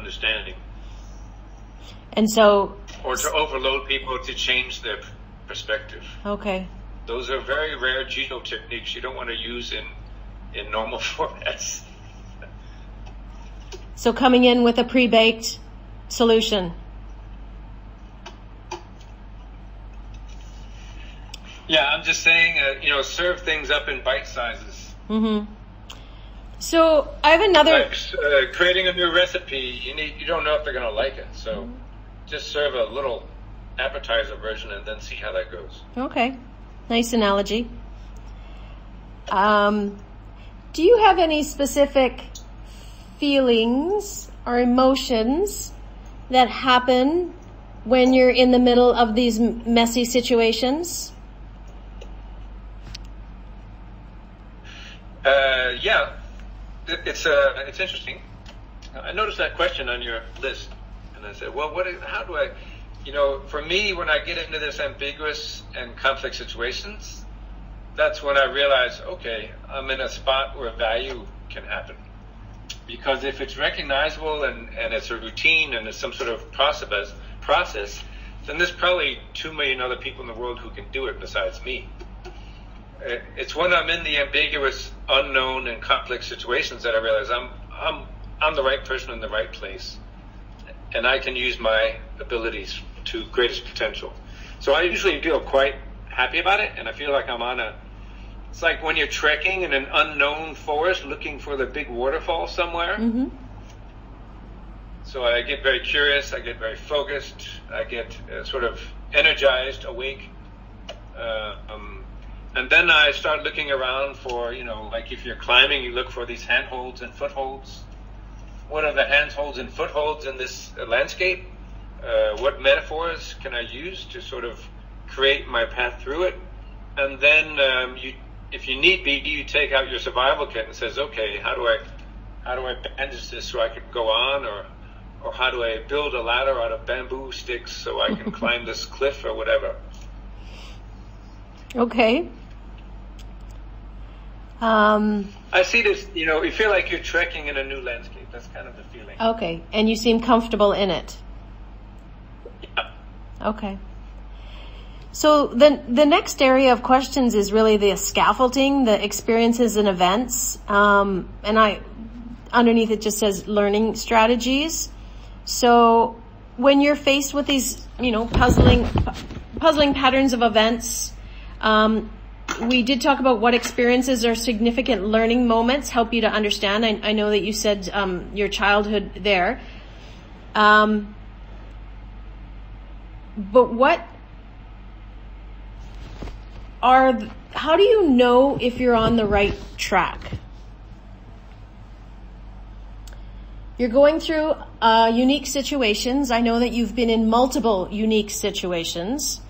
understanding. And so... Or to overload people to change their perspective. Okay. Those are very rare Jito techniques you don't want to use in normal formats. So coming in with a pre-baked solution. Yeah, I'm just saying, serve things up in bite sizes. Mm-hmm. So I have another... Like creating a new recipe, you don't know if they're going to like it. So just serve a little appetizer version and then see how that goes. Okay. Nice analogy. Do you have any specific feelings or emotions that happen when you're in the middle of these messy situations? Yeah, it's interesting. I noticed that question on your list, and I said, well, how do I, for me, when I get into this ambiguous and complex situations, that's when I realize, okay, I'm in a spot where value can happen. Because if it's recognizable and it's a routine and it's some sort of process, then there's probably 2 million other people in the world who can do it besides me. It's when I'm in the ambiguous, unknown, and complex situations that I realize I'm the right person in the right place, and I can use my abilities to greatest potential. So I usually feel quite happy about it, and I feel like it's like when you're trekking in an unknown forest looking for the big waterfall somewhere. Mm-hmm. So I get very curious, I get very focused, I get sort of energized, awake. And then I start looking around for, like if you're climbing, you look for these handholds and footholds. What are the handholds and footholds in this landscape? What metaphors can I use to sort of create my path through it? And then if you need be, you take out your survival kit and says, okay, how do I bandage this so I can go on, or how do I build a ladder out of bamboo sticks so I can climb this cliff or whatever? Okay. I see this, you feel like you're trekking in a new landscape. That's kind of the feeling. Okay, and you seem comfortable in it. Yeah. Okay. So the next area of questions is really the scaffolding, the experiences and events. And underneath it just says learning strategies. So when you're faced with these, puzzling patterns of events, we did talk about what experiences or significant learning moments help you to understand. I know that you said your childhood there. But how do you know if you're on the right track? You're going through unique situations. I know that you've been in multiple unique situations.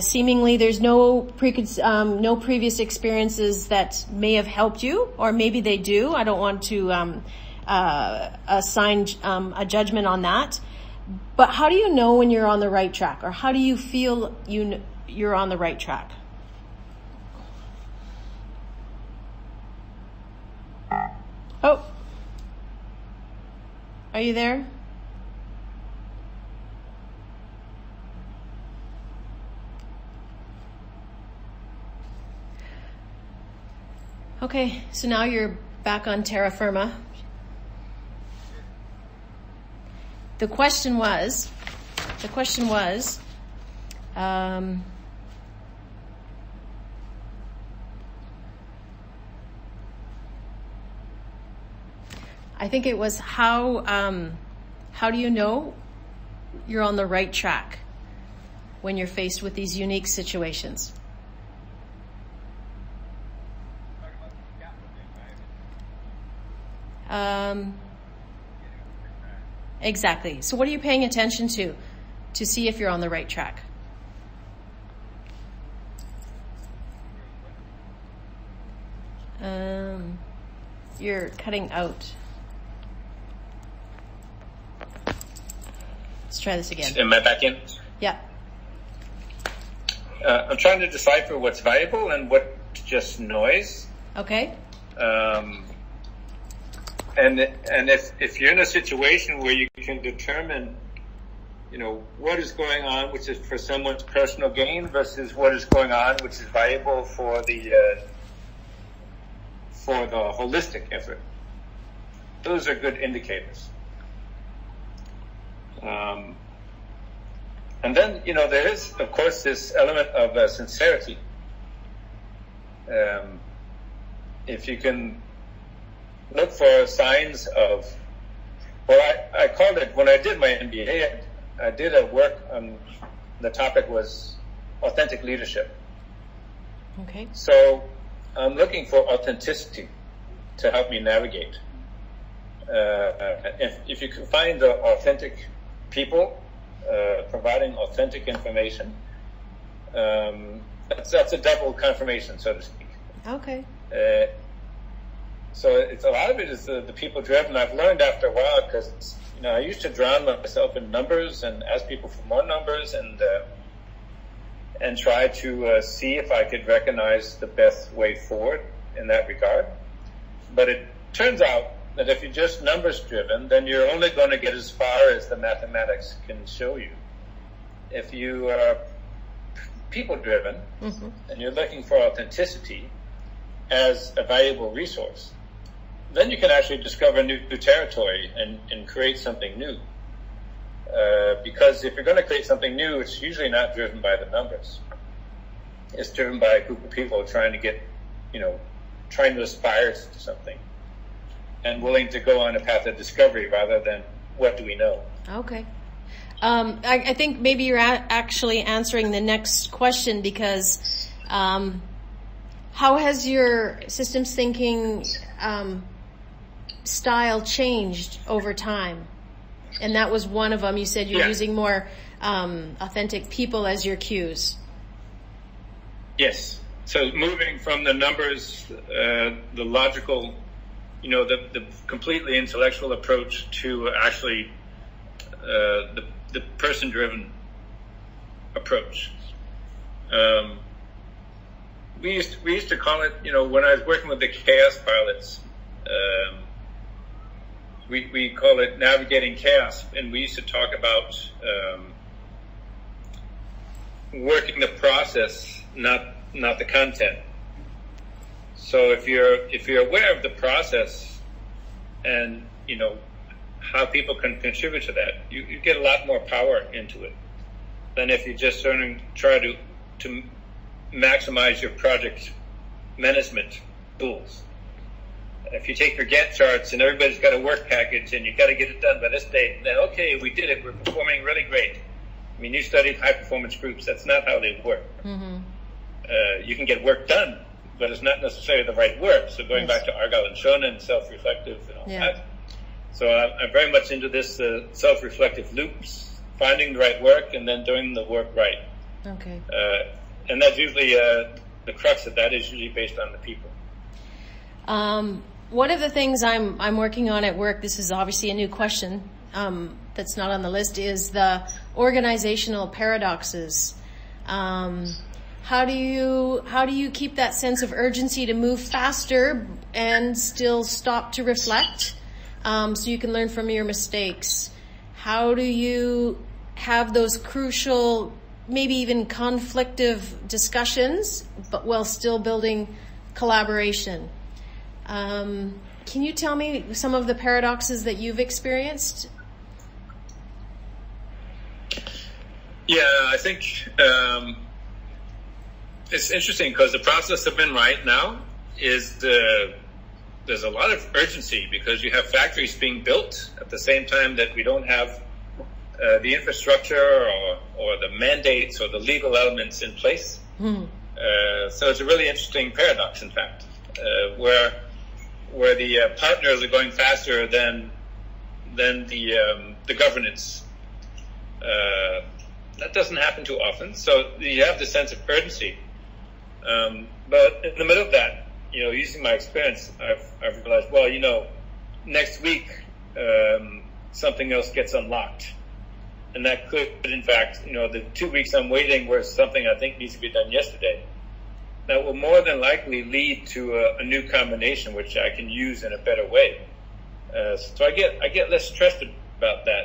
Seemingly there's no previous experiences that may have helped you, or maybe they do. I don't want to assign a judgment on that. But how do you know when you're on the right track, or how do you feel you're on the right track? Oh, are you there? Okay, so now you're back on terra firma. The question was, I think it was how do you know you're on the right track when you're faced with these unique situations? Exactly. So what are you paying attention to see if you're on the right track? You're cutting out. Let's try this again. Am I back in? Yeah. I'm trying to decipher what's valuable and what's just noise. Okay. and if you're in a situation where you can determine, what is going on, which is for someone's personal gain, versus what is going on, which is valuable for the holistic effort, those are good indicators. And then, there is, of course, this element of sincerity. If you can look for signs of, I called it, when I did my MBA, I did a work on, the topic was authentic leadership. Okay. So I'm looking for authenticity to help me navigate. If you can find the authentic people providing authentic information, that's a double confirmation, so to speak. Okay. So it's a lot of it is the people driven. I've learned after a while, because I used to drown myself in numbers and ask people for more numbers and try to see if I could recognize the best way forward in that regard. But it turns out that if you're just numbers driven, then you're only going to get as far as the mathematics can show you. If you are people driven, mm-hmm. and you're looking for authenticity as a valuable resource, then you can actually discover new territory and create something new. Because if you're going to create something new, it's usually not driven by the numbers. It's driven by a group of people trying to get, trying to aspire to something and willing to go on a path of discovery rather than what do we know. Okay. I think maybe you're actually answering the next question, because how has your systems thinking style changed over time? And that was one of them. You said you're using more authentic people as your cues. Yes. So moving from the numbers, the logical, the completely intellectual approach to actually the person-driven approach. We used to call it, when I was working with the chaos pilots, we call it navigating chaos, and we used to talk about working the process, not the content. So if you're aware of the process and how people can contribute to that, you get a lot more power into it than if you just try to maximize your project management tools. If you take your Gantt charts and everybody's got a work package and you've got to get it done by this date, then okay, we did it, we're performing really great. I mean, you studied high performance groups. That's not how they work. Mm-hmm. You can get work done, but it's not necessarily the right work. So going back to Argyle and Shonen, self-reflective and all that. So I'm very much into this self-reflective loops, finding the right work and then doing the work right. Okay. And that's usually the crux of that is usually based on the people. One of the things I'm working on at work, this is obviously a new question that's not on the list, is the organizational paradoxes. How do you keep that sense of urgency to move faster and still stop to reflect, so you can learn from your mistakes? How do you have those crucial, maybe even conflictive discussions, but while still building collaboration? Can you tell me some of the paradoxes that you've experienced? Yeah, I think it's interesting because the process of been right now is there's a lot of urgency because you have factories being built at the same time that we don't have the infrastructure or the mandates or the legal elements in place. So it's a really interesting paradox, in fact, where the partners are going faster than the governance. That doesn't happen too often. So you have the sense of urgency. But in the middle of that, using my experience, I've realized, next week, something else gets unlocked. And that could, in fact, the 2 weeks I'm waiting where something I think needs to be done yesterday, that will more than likely lead to a new combination, which I can use in a better way. So I get less stressed about that.